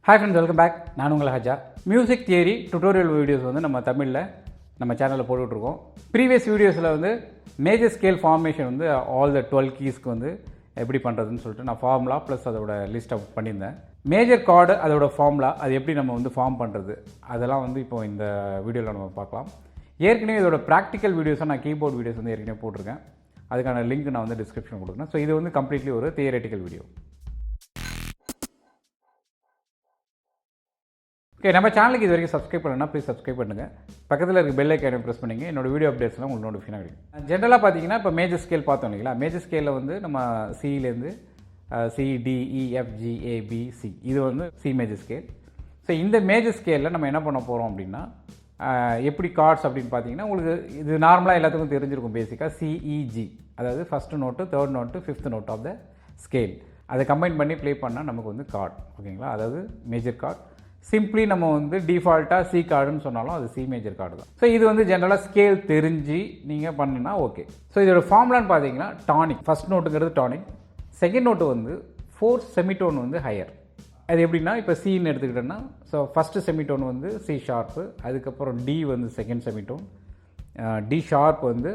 Hi friends, welcome back. நான் உங்கள் Haja. Music theory tutorial videos வந்து நம்ம தமிழில் நம்ம சேனலில் போட்டுட்ருக்கோம். ப்ரீவியஸ் வீடியோஸில் வந்து மேஜர் ஸ்கேல் ஃபார்மேஷன் வந்து ஆல் த 12 கீஸ்க்கு வந்து எப்படி பண்ணுறதுன்னு சொல்லிட்டு நான் ஃபார்முலா ப்ளஸ் அதோட லிஸ்ட் அவுட் பண்ணியிருந்தேன். மேஜர் கார்டு அதோட ஃபார்முலா அது எப்படி நம்ம வந்து ஃபார்ம் பண்ணுறது அதெல்லாம் வந்து இப்போ இந்த வீடியோவில் நம்ம பார்க்கலாம். ஏற்கனவே இதோட ப்ராக்டிக்கல் வீடியோஸை நான் கீபோர்ட் வீடியோஸ் வந்து ஏற்கனவே போட்டிருக்கேன். அதுக்கான லிங்க் நான் வந்து டிஸ்கிரிப்ஷன் கொடுக்குறேன். ஸோ இது வந்து கம்ப்ளீட்லி ஒரு தியரட்டிக்கல் வீடியோ. ஓகே, நம்ம சேனலுக்கு இது வரைக்கும் சப்ஸ்கிரைப் பண்ணணும்னா ப்ளீஸ் சப்ஸ்கிரைப் பண்ணுங்கள். பக்கத்தில் இருக்க பெல் ஐக்கானை ப்ரெஸ் பண்ணிங்க. என்னோடய வீடியோ அப்டேட்ஸ்லாம் உங்களுக்கு நோட்டிஃபிகேஷன் கிடைக்கும். ஜென்ரலாக பார்த்தீங்கன்னா இப்போ மேஜர் ஸ்கேல் பார்த்தோம் இல்லைங்களா. மேஜர் ஸ்கேலில் வந்து நம்ம சிலேருந்து CDEFGABC இது வந்து சி மேஜர் ஸ்கேல். ஸோ இந்த மேஜர் ஸ்கேலில் நம்ம என்ன பண்ண போகிறோம் அப்படின்னா எப்படி கார்ட்ஸ் அப்படின்னு பார்த்தீங்கன்னா உங்களுக்கு இது நார்மலாக எல்லாத்துக்கும் தெரிஞ்சிருக்கும். பேசிக்காக CEG அதாவது first note, third note, fifth note of the scale அதை கம்பைன் பண்ணி ப்ளே பண்ணால் நமக்கு வந்து கார்ட். ஓகேங்களா, அதாவது மேஜர் கார்ட். சிம்பிளி நம்ம வந்து டிஃபால்ட்டாக சி கார்டுன்னு சொன்னாலும் அது சி மேஜர் கார்டு தான். ஸோ இது வந்து ஜென்ரலாக ஸ்கேல் தெரிஞ்சு நீங்கள் பண்ணினா ஓகே. ஸோ இதோட ஃபார்முலான்னு பார்த்தீங்கன்னா டானிக். ஃபஸ்ட் நோட்டுங்கிறது டானிக், செகண்ட் நோட்டு வந்து ஃபோர்த் செமிடோன் வந்து ஹையர். அது எப்படின்னா இப்போ சின்னு எடுத்துக்கிட்டோன்னா ஸோ ஃபஸ்ட்டு செமிடோன் வந்து சி ஷார்ப்பு, அதுக்கப்புறம் டி வந்து செகண்ட் செமிடோன், டி ஷார்ப் வந்து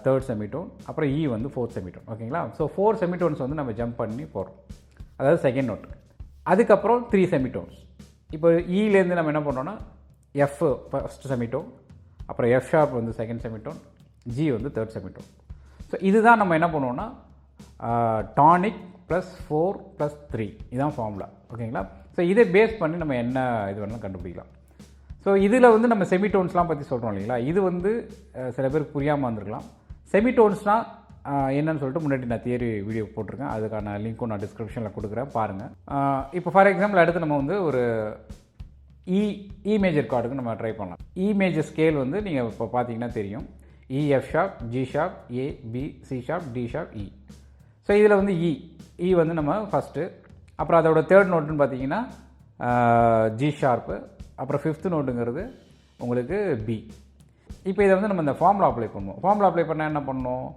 தேர்ட் செமிடோன், அப்புறம் இ வந்து ஃபோர்த் செமிடோன். ஓகேங்களா, ஸோ 4 செமிடோன்ஸ் வந்து நம்ம ஜம்ப் பண்ணி போகிறோம். அதாவது செகண்ட் நோட்டு. அதுக்கப்புறம் 3 செமிடோன்ஸ். இப்போ இலேருந்து நம்ம என்ன பண்ணுறோன்னா எஃப் ஃபஸ்ட் செமிடோன், அப்புறம் எஃப் ஷார்ப் வந்து செகண்ட் செமிடோன், ஜி வந்து தேர்ட் செமிடோன். ஸோ இதுதான் நம்ம என்ன பண்ணுவோன்னா டானிக் ப்ளஸ் 4 ப்ளஸ் 3 இதுதான் ஃபார்முலா. ஓகேங்களா, ஸோ இதை பேஸ் பண்ணி நம்ம என்ன இது வேணாலும் கண்டுபிடிக்கலாம். ஸோ இதில் வந்து நம்ம செமிடோன்ஸ்லாம் பற்றி சொல்கிறோம் இல்லைங்களா. இது வந்து சில பேருக்கு புரியாமல் வந்திருக்கலாம். செமிடோன்ஸ்னால் என்னன்னு சொல்லிட்டு முன்னாடி நான் தியரி வீடியோ போட்டிருக்கேன். அதுக்கான லிங்க்கும் நான் டிஸ்கிரிப்ஷனில் கொடுக்குறேன், பாருங்கள். இப்போ ஃபார் எக்ஸாம்பிள் அடுத்து நம்ம வந்து ஒரு இ மேஜர் கார்டுக்கு நம்ம ட்ரை பண்ணலாம். இ மேஜர் ஸ்கேல் வந்து நீங்கள் இப்போ பார்த்தீங்கன்னா தெரியும். E, F sharp, G sharp, A, B, C sharp, D sharp, E. So இதில் வந்து இ வந்து நம்ம ஃபஸ்ட்டு, அப்புறம் அதோட தேர்ட் நோட்டுன்னு பார்த்தீங்கன்னா ஜி ஷார்ப்பு, அப்புறம் ஃபிஃப்த்து நோட்டுங்கிறது உங்களுக்கு பி. இப்போ இதை வந்து நம்ம இந்த ஃபார்முலா அப்ளை பண்ணுவோம். ஃபார்முலா அப்ளை பண்ணால் என்ன பண்ணணும்,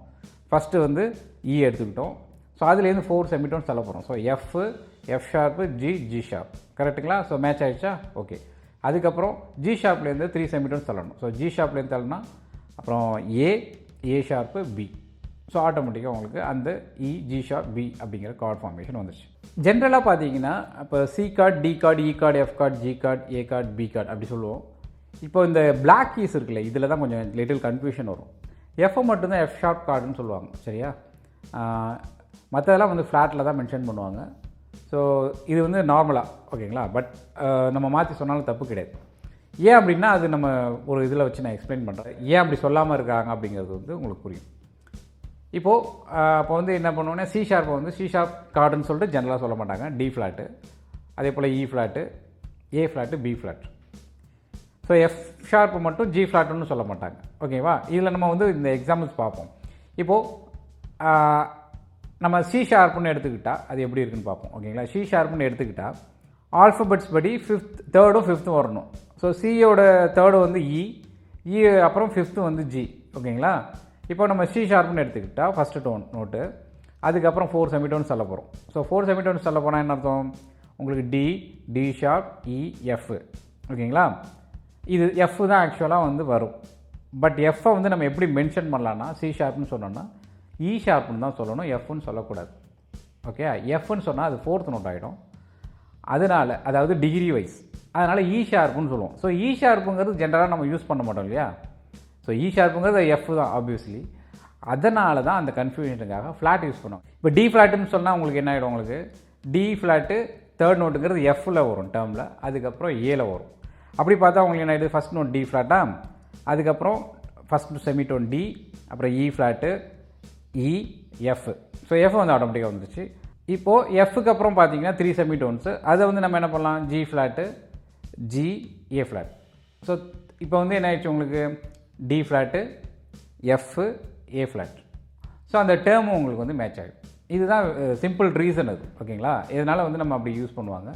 ஃபஸ்ட்டு வந்து இ எடுத்துக்கிட்டோம். ஸோ அதுலேருந்து 4 செமிடோன்ஸ் தள்ள போகிறோம். So F sharp, G sharp. கரெக்டுங்களா, ஸோ மேட்ச் ஆகிடுச்சா, ஓகே. அதுக்கப்புறம் ஜி ஷார்ப்லேருந்து 3 செமிடோன்ஸ் தள்ளணும். ஸோ ஜி ஷார்ப்லேருந்து தள்ளனா அப்புறம் ஏ ஷார்ப்பு, பி. ஸோ ஆட்டோமேட்டிக்காக உங்களுக்கு அந்த ஜி ஷார்ப், பி அப்படிங்கிற கார்டு ஃபார்மேஷன் வந்துச்சு. ஜென்ரலாக பார்த்தீங்கன்னா இப்போ C chord, D chord, E chord, F chord, G chord, A chord, B chord அப்படி சொல்லுவோம். இப்போ இந்த பிளாக் கீஸ் இருக்குல்ல, இதில் தான் கொஞ்சம் லிட்டில் கன்ஃபியூஷன் வரும். எஃப்ஐ மட்டும்தான் எஃப் ஷார்ப் கார்டுன்னு சொல்லுவாங்க, சரியா. மற்றதெல்லாம் வந்து ஃப்ளாட்டில் தான் மென்ஷன் பண்ணுவாங்க. ஸோ இது வந்து நார்மலாக ஓகேங்களா. பட் நம்ம மாற்றி சொன்னாலும் தப்பு கிடையாது. ஏன் அப்படின்னா அது நம்ம ஒரு இதில் வச்சு நான் எக்ஸ்பிளைன் பண்ணுறேன். ஏன் அப்படி சொல்லாமல் இருக்காங்க அப்படிங்கிறது வந்து உங்களுக்கு புரியும். இப்போது இப்போ வந்து என்ன பண்ணுவோன்னா சி ஷார்ப்பை வந்து சி ஷார்ப் கார்டுன்னு சொல்லிட்டு ஜென்ரலாக சொல்ல மாட்டாங்க. டி ஃப்ளாட்டு, அதே போல் E flat, A flat, B flat. So F sharp மட்டும் ஜி ஃப்ளாட்டுன்னு சொல்ல மாட்டாங்க. ஓகேவா, இதில் நம்ம வந்து இந்த எக்ஸாம்பிள்ஸ் பார்ப்போம். இப்போது நம்ம சி ஷார்ப்புன்னு எடுத்துக்கிட்டால் அது எப்படி இருக்குன்னு பார்ப்போம். ஓகேங்களா, சி ஷார்ப்புன்னு எடுத்துக்கிட்டால் ஆல்ஃபபெட்ஸ் படி தேர்டும் ஃபிஃப்த்தும் வரணும். ஸோ சியோட தேர்டு வந்து இ, அப்புறம் ஃபிஃப்த்து வந்து ஜி. ஓகேங்களா, இப்போ நம்ம சி ஷார்ப்புன்னு எடுத்துக்கிட்டால் ஃபஸ்ட்டு நோட்டு, அதுக்கப்புறம் 4 செமிடோன்ஸ் தள்ள போகிறோம். ஸோ 4 செமிடோன்ஸ் தள்ள போனால் என்ன அர்த்தம், உங்களுக்கு டி ஷார்ப், இ, எஃப். ஓகேங்களா, இது எஃப் தான் ஆக்சுவலாக வந்து வரும். பட் எஃப்ஐ வந்து நம்ம எப்படி மென்ஷன் பண்ணலான்னா சி ஷார்ப்னு சொன்னோன்னா இ ஷார்ப்னு தான் சொல்லணும், எஃப்னு சொல்லக்கூடாது. ஓகே, எஃப்னு சொன்னால் அது 4th நோட் ஆகிடும். அதனால் அதாவது டிகிரி வைஸ், அதனால் இ ஷார்ப்புன்னு சொல்லுவோம். ஸோ இ ஷார்ப்புங்கிறது ஜென்ரலாக நம்ம யூஸ் பண்ண மாட்டோம் இல்லையா. ஸோ இ ஷார்ப்புங்கிறது எஃப் தான் ஆப்வியஸ்லி. அதனால தான் அந்த கன்ஃபியூஷனுக்காக ஃப்ளாட் யூஸ் பண்ணுவோம். இப்போ டி ஃப்ளாட்டுன்னு சொன்னால் உங்களுக்கு என்ன ஆகிடும், உங்களுக்கு டி ஃப்ளாட்டு தேர்ட் நோட்டுங்கிறது எஃப்பில் வரும் டேர்மில், அதுக்கப்புறம் ஏல வரும். அப்படி பார்த்தா உங்களுக்கு என்ன ஆகிடுது, ஃபஸ்ட் நோட் டி ஃப்ளாட்டா, அதுக்கப்புறம் ஃபஸ்ட் செமிடோன் டி, அப்புறம் இ ஃப்ளாட்டு, இ, எஃப். ஸோ எஃப் வந்து ஆட்டோமேட்டிக்காக வந்துச்சு. இப்போது எஃப்க்கு அப்புறம் பார்த்தீங்கன்னா 3 செமிடோன்ஸு, அதை வந்து நம்ம என்ன பண்ணலாம், G flat, G, A flat. So இப்போ வந்து என்ன ஆயிடுச்சு உங்களுக்கு, D flat, F, A flat. So அந்த டேர்மும் உங்களுக்கு வந்து மேட்ச் ஆகிடும். இதுதான் சிம்பிள் ரீசன் அது. ஓகேங்களா, இதனால் வந்து நம்ம அப்படி யூஸ் பண்ணுவாங்க.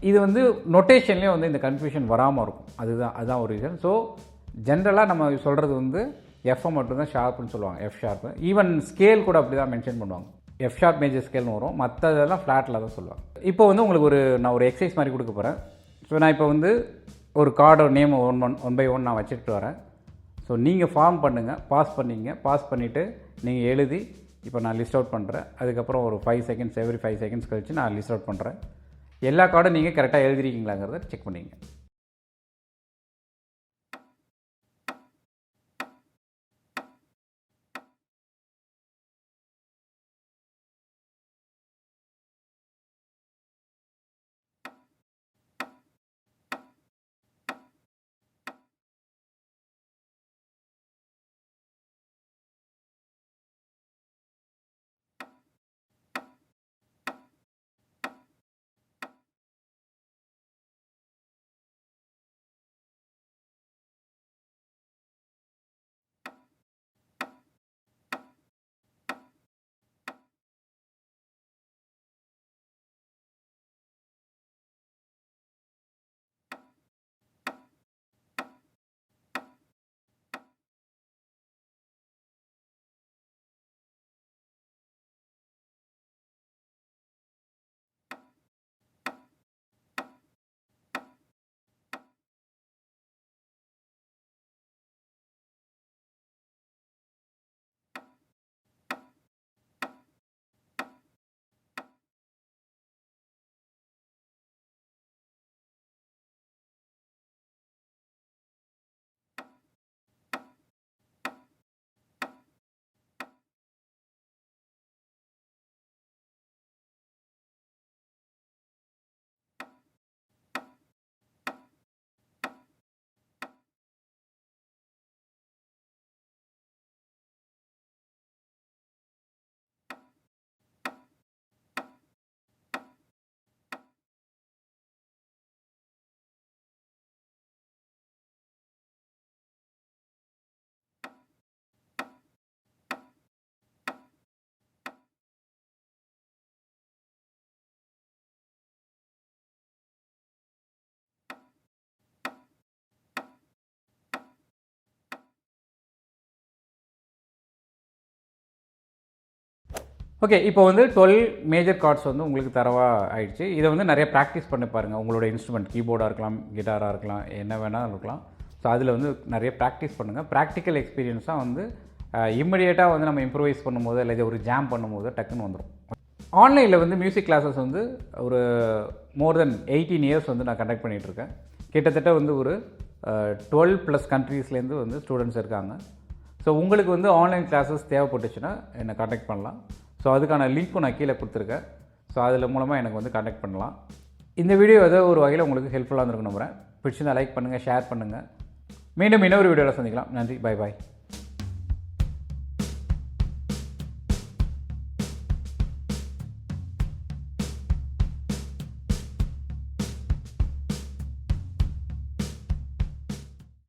இது வந்து நொட்டேஷன்லேயே வந்து இந்த கன்ஃபியூஷன் வராமல் இருக்கும். அதுதான் ஒரு ரீசன். ஸோ ஜென்ரலாக நம்ம சொல்கிறது வந்து எஃப்ஐ மட்டும்தான் ஷார்ப்புன்னு சொல்லுவாங்க, எஃப் ஷார்ப்பு. ஈவன் ஸ்கேல் கூட அப்படி தான் மென்ஷன் பண்ணுவாங்க. எஃப் ஷார்ப் மேஜர் ஸ்கேல்னு வரும், மற்றதெல்லாம் ஃப்ளாட்டில் தான் சொல்லுவாங்க. இப்போ வந்து உங்களுக்கு நான் ஒரு எக்ஸசைஸ் மாதிரி கொடுக்க போகிறேன். ஸோ நான் இப்போ வந்து ஒரு கார்டோட நேம் ஒன் பை ஒன் நான் வச்சுட்டு வரேன். ஸோ நீங்கள் ஃபார்ம் பண்ணுங்கள், பாஸ் பண்ணிவிட்டு நீங்கள் எழுதி இப்போ நான் லிஸ்ட் அவுட் பண்ணுறேன். அதுக்கப்புறம் ஒரு 5 செகண்ட்ஸ், எவ்ரி 5 செகண்ட்ஸ் கழிச்சு நான் லிஸ்ட் அவுட் பண்ணுறேன். எல்லா கார்டும் நீங்கள் கரெக்டாக எழுதிருக்கீங்களாங்கிறத செக் பண்ணிங்க. ஓகே, இப்போ வந்து 12 மேஜர் கார்ட்ஸ் வந்து உங்களுக்கு தரவாக ஆயிடுச்சு. இதை வந்து நிறைய ப்ராக்டிஸ் பண்ணி பாருங்கள். உங்களோட இன்ஸ்ட்ருமெண்ட் கீபோர்டாக இருக்கலாம், கிட்டாராக இருக்கலாம், என்ன வேணாலும் இருக்கலாம். ஸோ அதில் வந்து நிறைய ப்ராக்டிஸ் பண்ணுங்கள். ப்ராக்டிக்கல் எக்ஸ்பீரியன்ஸாக வந்து இம்மிடியேட்டாக வந்து நம்ம இம்ப்ரூவைஸ் பண்ணும்போது இல்லை ஒரு ஜாம் பண்ணும்போது டக்குன்னு வந்துடும். ஆன்லைனில் வந்து மியூசிக் கிளாஸஸ் வந்து ஒரு மோர் தென் 18 இயர்ஸ் வந்து நான் கண்டக்ட் பண்ணிகிட்ருக்கேன். கிட்டத்தட்ட வந்து ஒரு 12+ கண்ட்ரீஸ்லேருந்து வந்து ஸ்டூடெண்ட்ஸ் இருக்காங்க. ஸோ உங்களுக்கு வந்து ஆன்லைன் கிளாஸஸ் தேவைப்பட்டுச்சுன்னா என்னை காண்டாக்ட் பண்ணலாம். ஸோ அதுக்கான லிங்க்கும் நான் கீழே கொடுத்துருக்கேன். ஸோ அதில் மூலமாக எனக்கு வந்து காண்டாக்ட் பண்ணலாம். இந்த வீடியோ ஏதோ ஒரு வகையில் உங்களுக்கு ஹெல்ப்ஃபுல்லாக இருந்திருக்கும் நம்புகிறேன். பிடிச்சிருந்தால் லைக் பண்ணுங்கள், ஷேர் பண்ணுங்கள். மீண்டும் இன்னொரு வீடியோவில் சந்திக்கலாம். நன்றி, பை பாய்.